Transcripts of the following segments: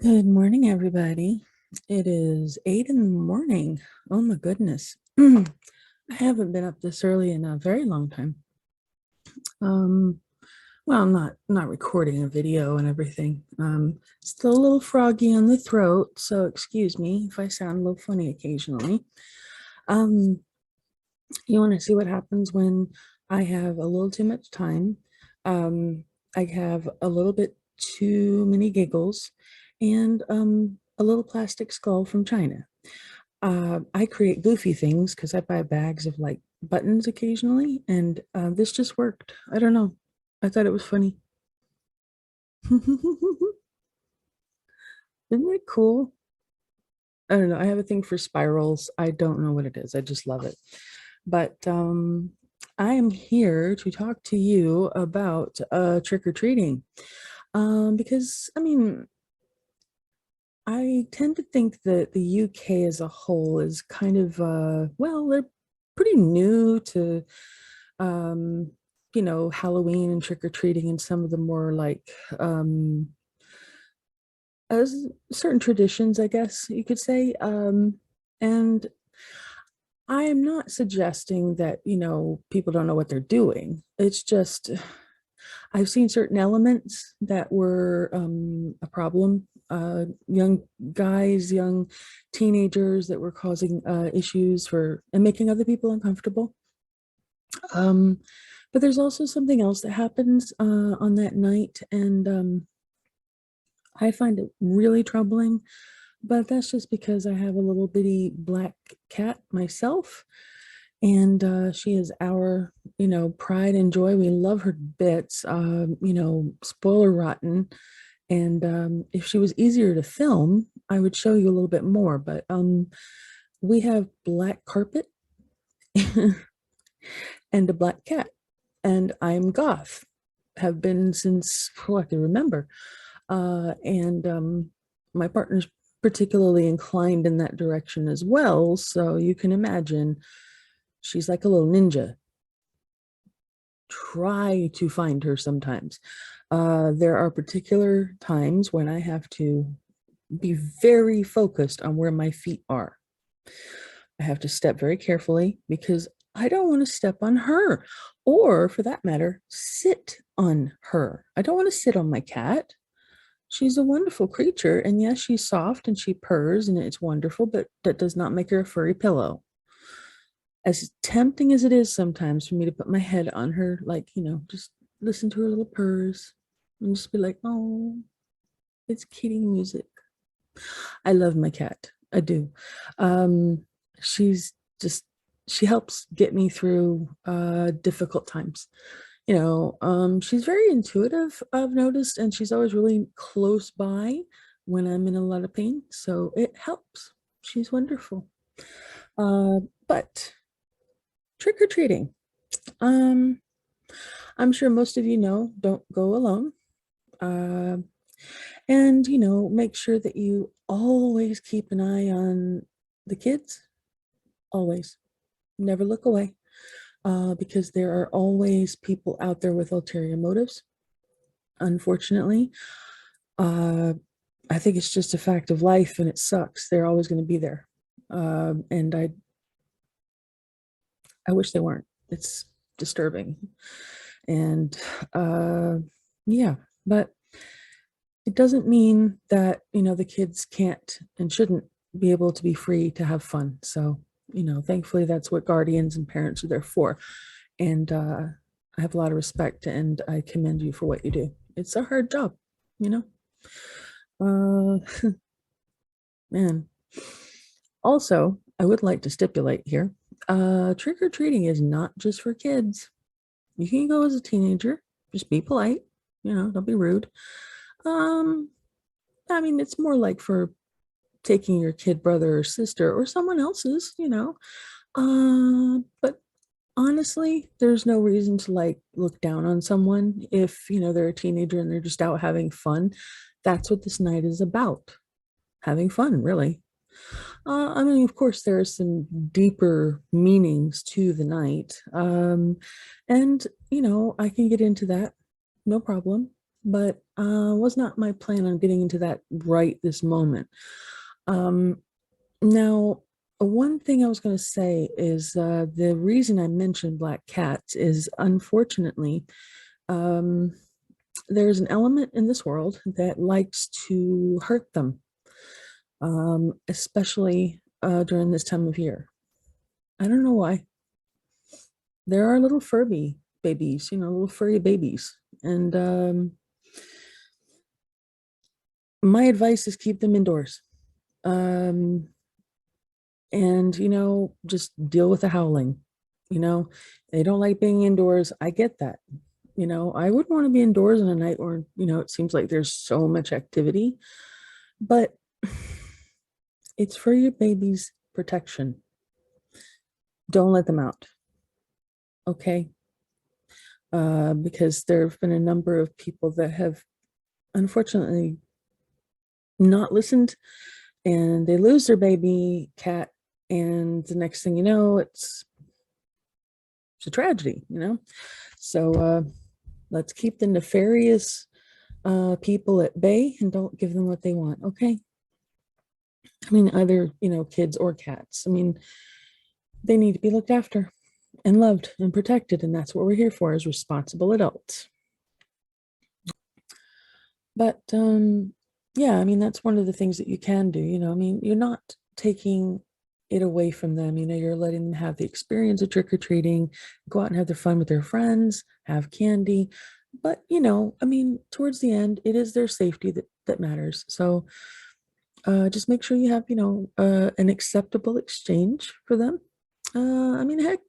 Good morning, everybody. It is 8 in the morning. Oh my goodness. I haven't been up this early in a very long time. Um, well, not recording a video and everything. Still a little froggy on the throat, so excuse me if I sound a little funny occasionally. Um, you want to see what happens when I have a little too much time. I have a little bit too many giggles and a little plastic skull from China. I create goofy things because I buy bags of like buttons occasionally, and this just worked. I don't know. I thought it was funny. Isn't it cool? I don't know. I have a thing for spirals. I don't know what it is. I just love it. But I am here to talk to you about trick or treating. Because I mean, I tend to think that the UK as a whole is kind of well, they're pretty new to um, Halloween and trick or treating and some of the more like as certain traditions, I guess you could say. And I am not suggesting that, people don't know what they're doing. It's just I've seen certain elements that were a problem. Young guys, young teenagers that were causing issues for and making other people uncomfortable. Um, but there's also something else that happens on that night, and I find it really troubling. But that's just because I have a little bitty black cat myself, and she is our, pride and joy. We love her to bits. Spoiler rotten. And if she was easier to film, I would show you a little bit more. But we have black carpet and a black cat, and I'm goth. Have been since I can remember. And my partner's particularly inclined in that direction as well. So you can imagine she's like a little ninja. Try to find her sometimes. There are particular times when I have to be very focused on where my feet are. I have to step very carefully because I don't want to step on her, or for that matter, sit on her. I don't want to sit on my cat. She's a wonderful creature, and yes, she's soft and she purrs and it's wonderful, but that does not make her a furry pillow. As tempting as it is sometimes for me to put my head on her, like, just listen to her little purrs and just be like, oh, it's kitty music. I love my cat. I do. Um, she's just, she helps get me through difficult times. She's very intuitive, I've noticed, and she's always really close by when I'm in a lot of pain. So it helps. She's wonderful. But trick or treating. Um, I'm sure most of you know, don't go alone. Uh, and, make sure that you always keep an eye on the kids, always. Never look away, because there are always people out there with ulterior motives, unfortunately. Uh, I think it's just a fact of life and it sucks. They're always going to be there. And I wish they weren't. It's disturbing. And yeah, but it doesn't mean that, the kids can't and shouldn't be able to be free to have fun. So, thankfully that's what guardians and parents are there for. And I have a lot of respect and I commend you for what you do. It's a hard job, you know. Uh, man. Also, I would like to stipulate here, trick or treating is not just for kids. You can go as a teenager, just be polite, don't be rude. Um, I mean, it's more like for taking your kid brother or sister or someone else's, but honestly, there's no reason to like look down on someone if, they're a teenager and they're just out having fun. That's what this night is about. Having fun, really. I mean, of course, there are some deeper meanings to the night. And, I can get into that, no problem. But Was not my plan on getting into that right this moment. Um, Now, one thing I was going to say is the reason I mentioned black cats is unfortunately, um, there's an element in this world that likes to hurt them, especially during this time of year. I don't know why. There are little Furby babies, little furry babies. And my advice is keep them indoors. Um, and just deal with the howling. you know they don't like being indoors. I get that. I wouldn't want to be indoors on a night where it seems like there's so much activity, but it's for your baby's protection. Don't let them out, okay? Because there have been a number of people that have unfortunately not listened, and they lose their baby cat, and the next thing you know, it's a tragedy. So let's keep the nefarious people at bay and don't give them what they want, okay? I mean, either, kids or cats. I mean, they need to be looked after and loved and protected, and that's what we're here for as responsible adults. But yeah, I mean, that's one of the things that you can do. I mean, you're not taking it away from them. You're letting them have the experience of trick-or-treating, go out and have their fun with their friends, have candy. But I mean, towards the end, it is their safety that matters. So just make sure you have, an acceptable exchange for them. I mean, heck,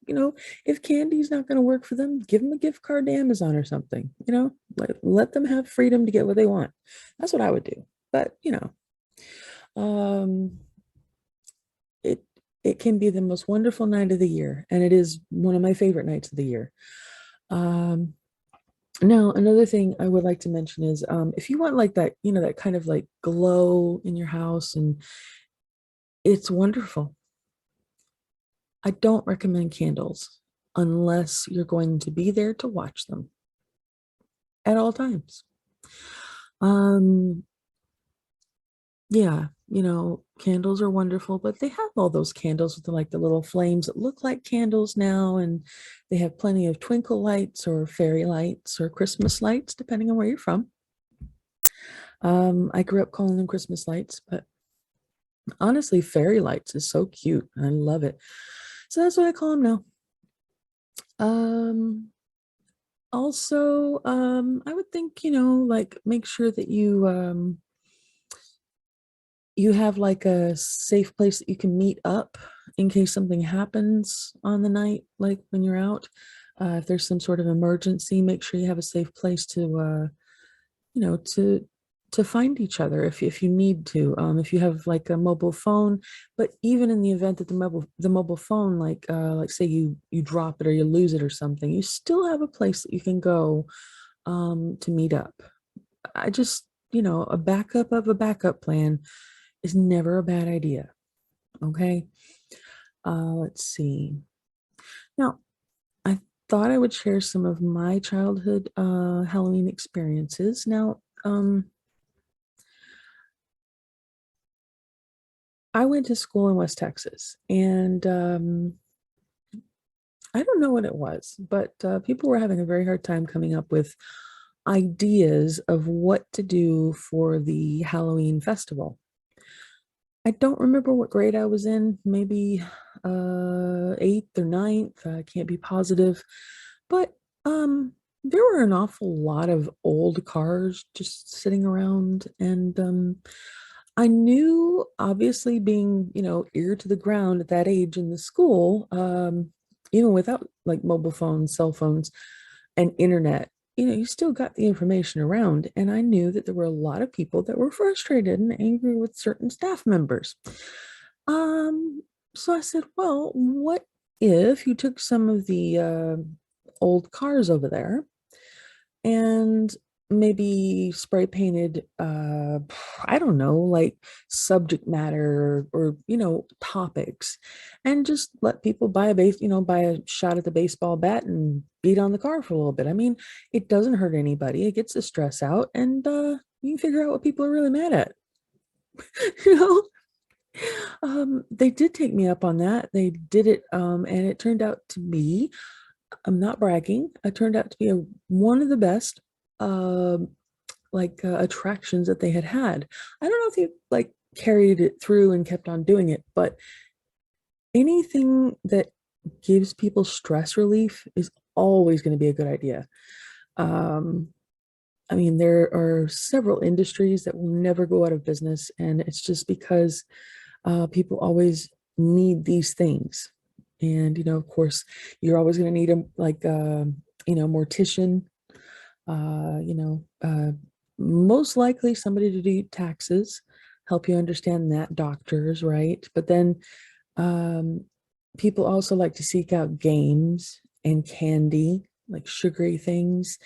if candy's not going to work for them, give them a gift card to Amazon or something. Let them have freedom to get what they want. That's what I would do. But um, it it can be the most wonderful night of the year, and it is one of my favorite nights of the year. Um, Now, another thing I would like to mention is if you want like that, that kind of like glow in your house, and it's wonderful. I don't recommend candles unless you're going to be there to watch them at all times. Um, yeah, candles are wonderful, but they have all those candles with the little flames that look like candles now, and they have plenty of twinkle lights or fairy lights or Christmas lights, depending on where you're from. I grew up calling them Christmas lights, but honestly, fairy lights is so cute. I love it. So that's what I call them now. Um, Also, I would think, like make sure that you have like a safe place that you can meet up in case something happens on the night, like when you're out. If there's some sort of emergency, make sure you have a safe place you know, to to find each other if you need to. If you have like a mobile phone, but even in the event that the mobile phone, like say you drop it or you lose it or something, you still have a place that you can go to meet up. I just, a backup of a backup plan is never a bad idea. Okay. Let's see. Now, I thought I would share some of my childhood Halloween experiences. Now, I went to school in West Texas, and I don't know what it was, but people were having a very hard time coming up with ideas of what to do for the Halloween festival. I don't remember what grade I was in, maybe eighth or ninth. I can't be positive, but there were an awful lot of old cars just sitting around, and I knew, obviously, being, ear to the ground at that age in the school, even without like mobile phones, cell phones, and internet, you still got the information around. And I knew that there were a lot of people that were frustrated and angry with certain staff members. Um, so I said, well, what if you took some of the old cars over there and maybe spray painted I don't know, like subject matter or topics, and just let people buy buy a shot at the baseball bat and beat on the car for a little bit. I mean, it doesn't hurt anybody. It gets the stress out, and you can figure out what people are really mad at. you know they did take me up on that. They did it, and it turned out to be, I'm not bragging, it turned out to be one of the best um attractions that they had. I don't know if they like carried it through and kept on doing it, but anything that gives people stress relief is always going to be a good idea. Um, I mean, there are several industries that will never go out of business, and it's just because people always need these things. And of course, you're always going to need a mortician, uh, you know, uh, most likely somebody to do taxes, help you understand that, doctors, right? But then um, people also like to seek out games and candy, like sugary things,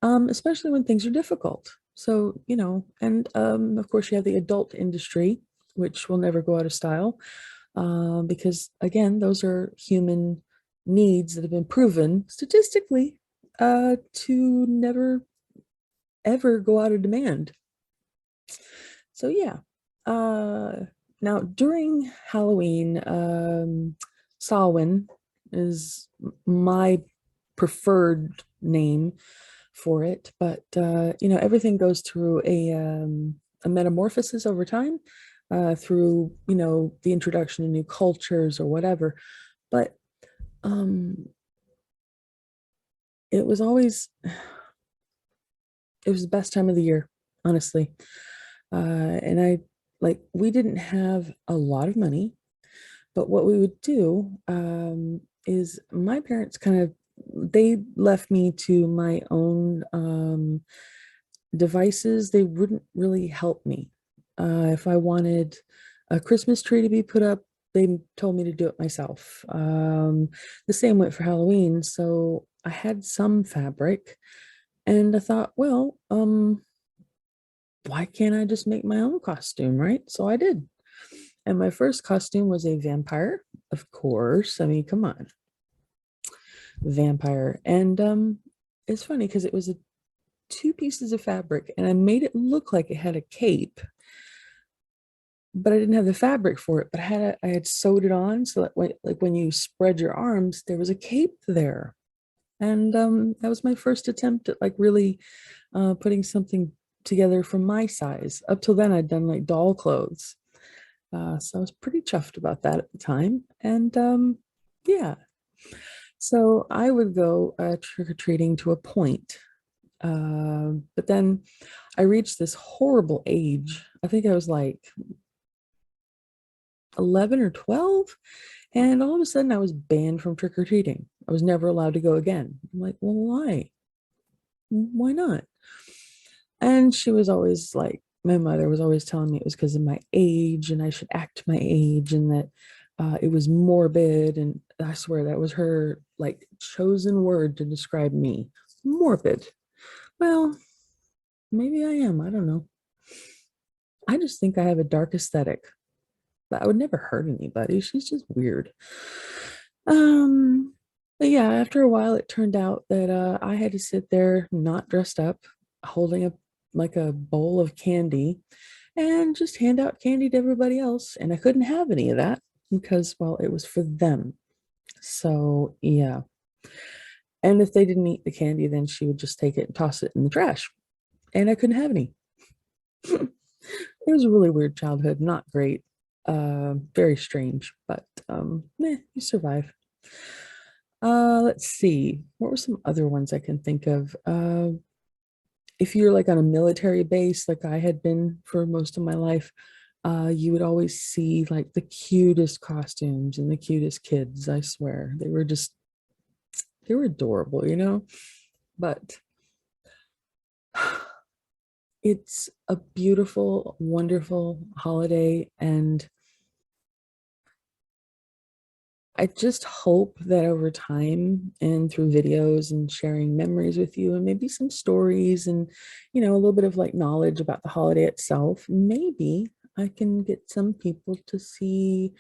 especially when things are difficult. So, and of course, you have the adult industry, which will never go out of style, because again, those are human needs that have been proven statistically to never ever go out of demand. So yeah. Uh Now during Halloween, Samhain is my preferred name for it, but everything goes through a metamorphosis over time, through the introduction of new cultures or whatever. But um it was always it was the best time of the year, honestly. And we didn't have a lot of money, but what we would do is my parents they left me to my own devices. They wouldn't really help me. If I wanted a Christmas tree to be put up, they told me to do it myself. The same went for Halloween. So I had some fabric, and I thought, well, why can't I just make my own costume, right? So I did. And my first costume was a vampire, of course. I mean, come on, vampire. And it's funny because it was two pieces of fabric, and I made it look like it had a cape, but I didn't have the fabric for it. But I had sewed it on so that when you spread your arms, there was a cape there. And that was my first attempt at like really putting something together for my size. Up till then, I'd done like doll clothes. So I was pretty chuffed about that at the time. And yeah, so I would go trick-or-treating to a point. But then I reached this horrible age. I think I was like 11 or 12. And all of a sudden, I was banned from trick-or-treating. I was never allowed to go again. I'm like, well, why? Why not? And she was always like, my mother was always telling me it was because of my age and I should act my age, and that it was morbid. And I swear that was her like chosen word to describe me, morbid. Well, maybe I am. I don't know. I just think I have a dark aesthetic, but I would never hurt anybody. She's just weird. Um, but yeah, after a while, it turned out that I had to sit there not dressed up, holding a bowl of candy, and just hand out candy to everybody else. And I couldn't have any of that because, well, it was for them. So yeah. And if they didn't eat the candy, then she would just take it and toss it in the trash. And I couldn't have any. It was a really weird childhood, not great. Very strange, but you survive. Let's see. What were some other ones I can think of? If you're like on a military base, like I had been for most of my life, you would always see like the cutest costumes and the cutest kids. I swear, they were adorable. But it's a beautiful, wonderful holiday, and I just hope that over time and through videos and sharing memories with you and maybe some stories and, a little bit of like knowledge about the holiday itself, maybe I can get some people to see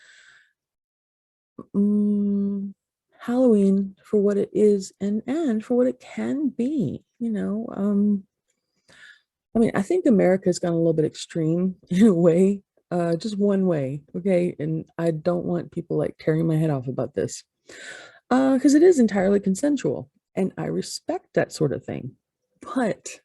mm, Halloween for what it is and for what it can be. I mean, I think America's gone a little bit extreme in a way, just one way, okay? And I don't want people like tearing my head off about this, because it is entirely consensual, and I respect that sort of thing. But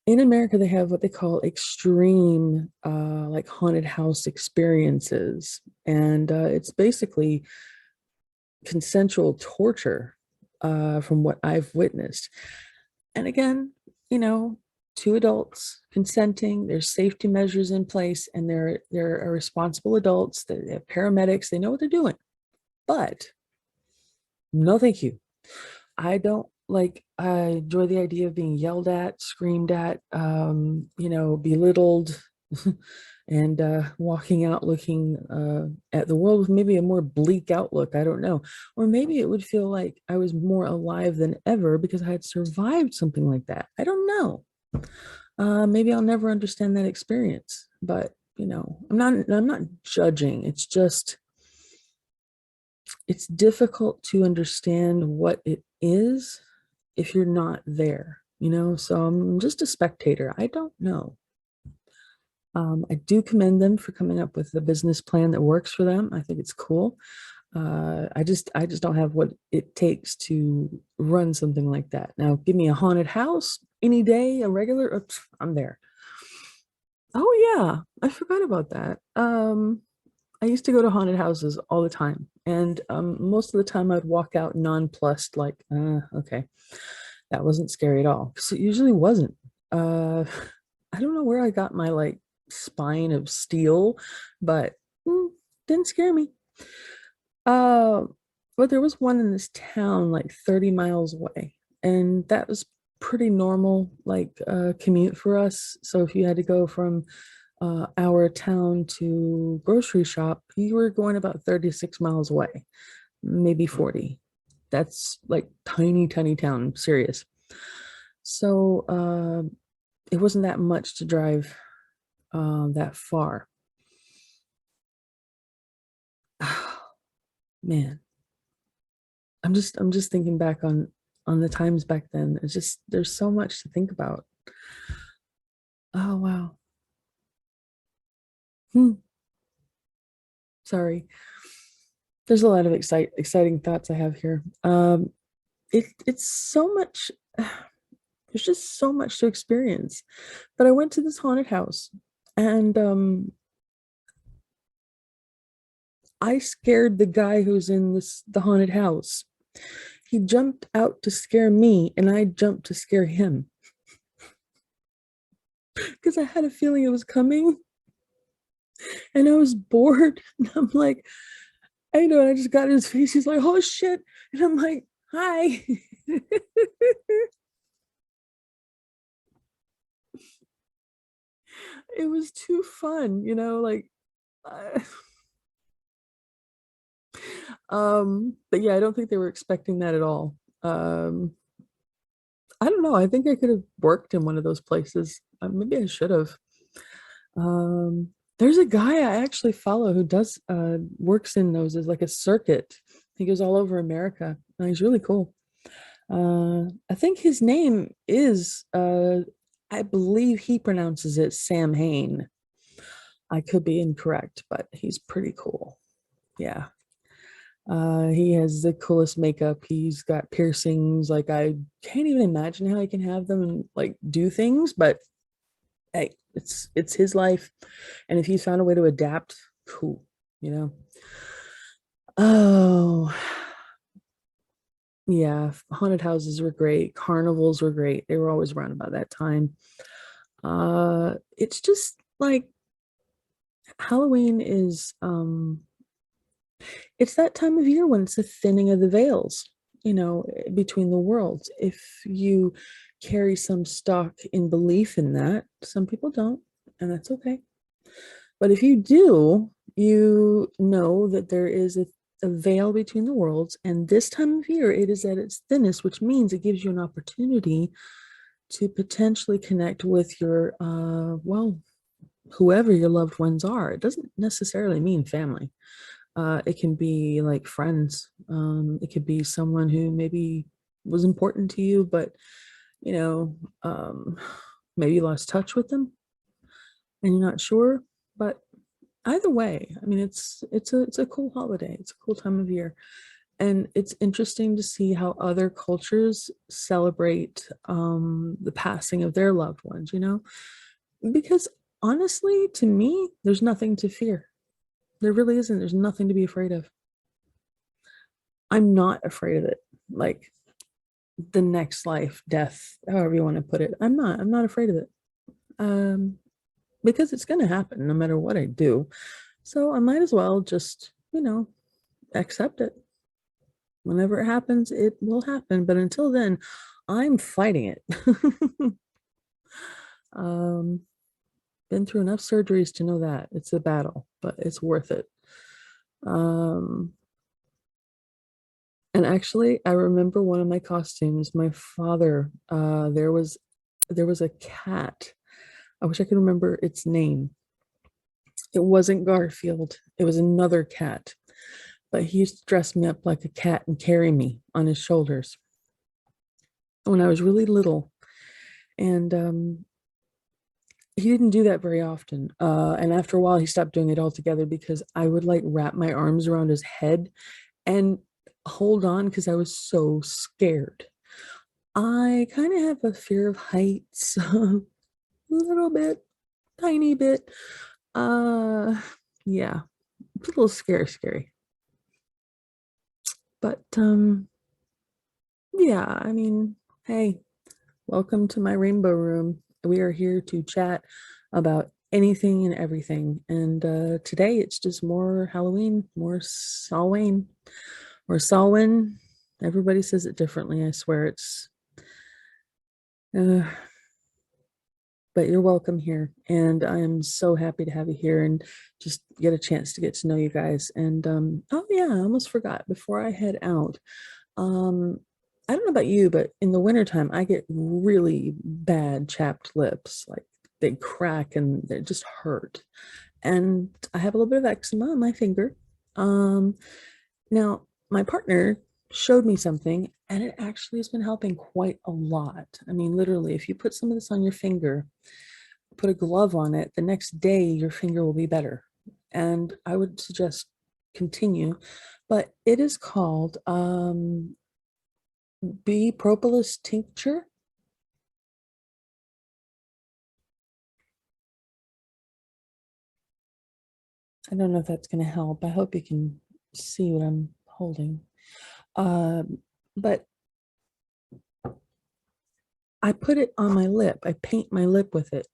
in America, they have what they call extreme, like haunted house experiences, and it's basically consensual torture, from what I've witnessed. And again, you know, two adults consenting, there's safety measures in place, and they're responsible adults, they have paramedics, they know what they're doing. But no, thank you. I don't like, I enjoy the idea of being yelled at, screamed at, belittled, and walking out looking at the world with maybe a more bleak outlook. I don't know. Or maybe it would feel like I was more alive than ever because I had survived something like that. I don't know. Maybe I'll never understand that experience, but I'm not judging. It's just it's difficult to understand what it is if you're not there. So I'm just a spectator. I don't know. I do commend them for coming up with a business plan that works for them. I think it's cool. I just don't have what it takes to run something like that. Now, give me a haunted house any day, a regular, I'm there. Oh yeah, I forgot about that. I used to go to haunted houses all the time, and most of the time I'd walk out nonplussed, like, okay, that wasn't scary at all. Because it usually wasn't. Uh, I don't know where I got my like spine of steel, but didn't scare me. Uh, but there was one in this town like 30 miles away, and that was pretty normal, like commute for us. So if you had to go from our town to grocery shop, you were going about 36 miles away, maybe 40. That's like tiny, tiny town, serious. So it wasn't that much to drive that far. Man, I'm just thinking back on the times back then. It's just there's so much to think about. Oh wow. Hmm, sorry. There's a lot of exciting thoughts I have here. It's so much. There's just so much to experience. But I went to this haunted house, and I scared the guy who's in the haunted house. He jumped out to scare me, and I jumped to scare him because I had a feeling it was coming, and I was bored. And I'm like, I know, and I just got in his face. He's like, "Oh shit!" And I'm like, "Hi." It was too fun, like. Uh, but yeah, I don't think they were expecting that at all. Um, I don't know. I think I could have worked in one of those places. Maybe I should have. There's a guy I actually follow who does works in those as like a circuit. He goes all over America. He's really cool. I think his name is I believe he pronounces it Sam Hain. I could be incorrect, but he's pretty cool. Yeah. He has the coolest makeup. He's got piercings. Like I can't even imagine how he can have them and like do things, but hey, it's his life. And if he's found a way to adapt, cool, you know. Oh, yeah, haunted houses were great. Carnivals were great. They were always around about that time. It's just like Halloween is it's that time of year when it's the thinning of the veils, between the worlds. If you carry some stock in belief in that, some people don't, and that's okay. But if you do, you know that there is a veil between the worlds. And this time of year, it is at its thinnest, which means it gives you an opportunity to potentially connect with your, well, whoever your loved ones are. It doesn't necessarily mean family. It can be like friends. It could be someone who maybe was important to you, but you know, maybe you lost touch with them and you're not sure. But either way, I mean, it's a cool holiday. It's a cool time of year, and it's interesting to see how other cultures celebrate the passing of their loved ones. Because honestly, to me, there's nothing to fear. There really isn't. There's nothing to be afraid of. I'm not afraid of it. Like the next life, death, however you want to put it. I'm not afraid of it. Um, because it's going to happen no matter what I do. So I might as well just, accept it. Whenever it happens, it will happen. But until then, I'm fighting it. um, been through enough surgeries to know that it's a battle, but it's worth it. Um, and actually, I remember one of my costumes. My father, there was a cat. I wish I could remember its name. It wasn't Garfield. It was another cat. But he used to dress me up like a cat and carry me on his shoulders when I was really little. And he didn't do that very often. And after a while, he stopped doing it altogether because I would like wrap my arms around his head and hold on because I was so scared. I kind of have a fear of heights, a little bit, tiny bit. Uh, yeah, it's a little scary. But yeah, I mean, hey, welcome to my rainbow room. We are here to chat about anything and everything. And today it's just more Halloween, more Samhain, or Samhain. Everybody says it differently. I swear it's. Uh, but you're welcome here, and I am so happy to have you here and just get a chance to get to know you guys. And oh yeah, I almost forgot before I head out. Um, I don't know about you, but in the wintertime, I get really bad chapped lips. Like they crack and they just hurt. And I have a little bit of eczema on my finger. Um, Now, my partner showed me something and it actually has been helping quite a lot. I mean, literally, if you put some of this on your finger, put a glove on it, the next day your finger will be better. And I would suggest continue, but it is called bee propolis tincture. I don't know if that's going to help. I hope you can see what I'm holding. But I put it on my lip. I paint my lip with it.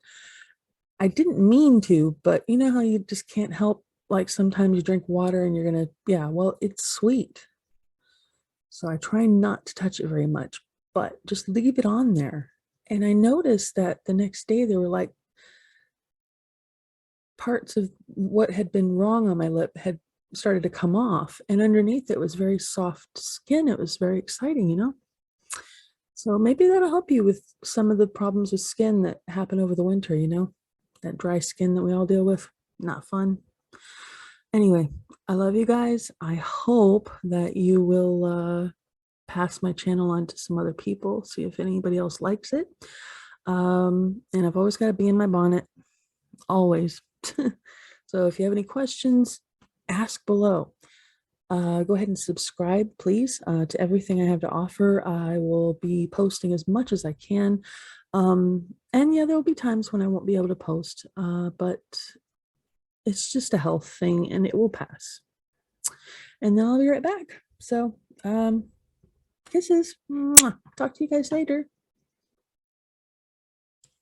I didn't mean to, but you know how you just can't help, like sometimes you drink water and you're gonna, yeah, well, it's sweet. So I try not to touch it very much, but just leave it on there. And I noticed that the next day there were like parts of what had been wrong on my lip had started to come off. And underneath it was very soft skin. It was very exciting. So maybe that'll help you with some of the problems with skin that happen over the winter. That dry skin that we all deal with. Not fun. Anyway, I love you guys. I hope that you will pass my channel on to some other people, see if anybody else likes it. And I've always got to be in my bonnet, always. So if you have any questions, ask below. Go ahead and subscribe, please, to everything I have to offer. I will be posting as much as I can. And yeah, there will be times when I won't be able to post, but it's just a health thing and it will pass. And then I'll be right back. So, kisses. Mwah. Talk to you guys later.